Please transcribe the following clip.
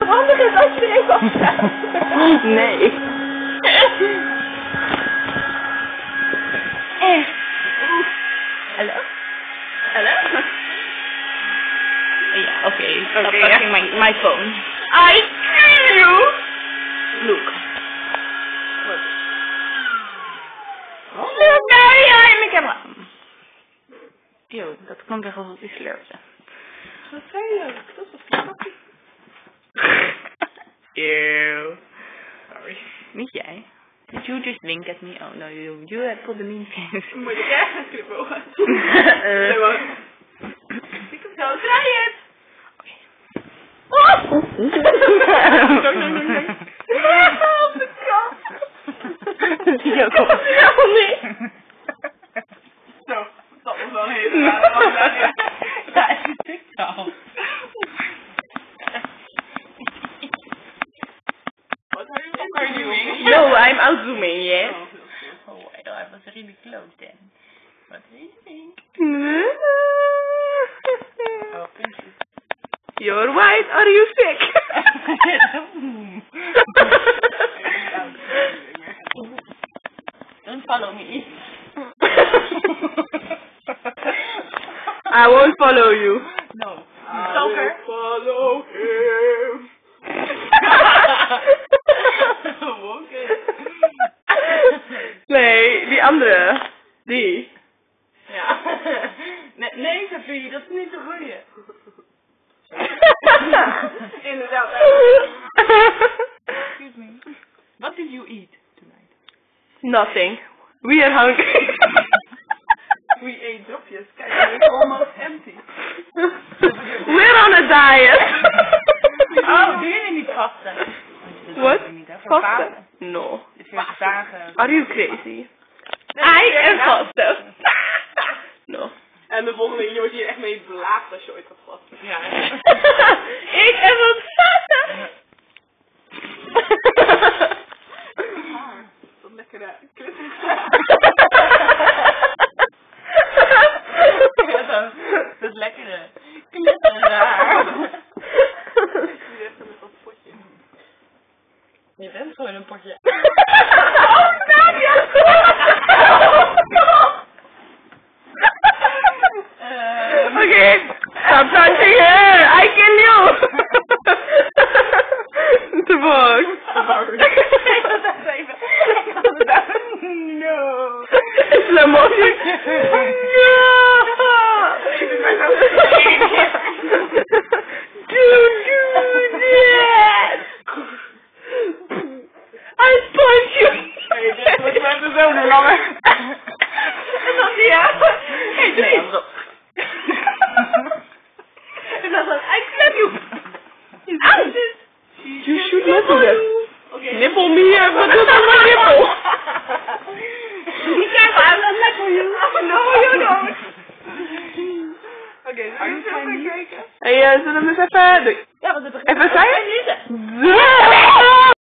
handig is als je er even afstaat. Nee. Hallo? Hallo? Ja, oké. Stop Okay, touching my phone. I see you! Look. Look daar, in de camera. Yo, dat klonk echt alsof hij slurpte. Wat zei je? Dat was knapje. Ew. Sorry. Niet jij. Did you just wink at me? Oh no, you had put the mean face. Moet ik echt een knipogen? Nee, maar. Ik heb zo, draai het! Oh! Nee. Op de kant! Die ook op. Helemaal niet! Zo, dat was wel een hele rare. Ja, is het TikTok? What are you doing? No, I'm outzooming, yes. Oh, I was really close then. What do you think? Oh, puntjes. You're white, are you sick? Don't follow me. I won't follow you. No. Stalker. Follow him. Nee, die andere. Die. Ja. Nee, Sophie, dat is niet zo goeie. Inderdaad. Excuse me. What did you eat tonight? Nothing. We are hungry. We ate dropjes. Kijk, it's almost empty. We're on a diet. Oh, doen jullie niet vasten? What? Vasten? Vasten? No. Dus 40 dagen. Are you crazy? I am vasten. No. En de volgende video wordt hier echt mee blaast als je ooit gaat vasten. Ja. Ik heb het vasten. Dat lekkere klip. Dat is lekkere. Klitteraar. Je bent gewoon een potje. Oh, Nadia! Okay, stop touching her! I kill you! The box. No. Slow motion. Don't do that! I punch you! Hey, dit wordt met de zoon langer. En dan zie je. Hey, doe eens. En dan I slap you! Ow! You should not do that. Okay. Nipple me here, but do not my nipple! Be careful, I will not for you. No, you don't. Oké, zullen we eens even kijken? Hey, zullen we eens even... Ja, want het Even zeggen? Niet. Zo!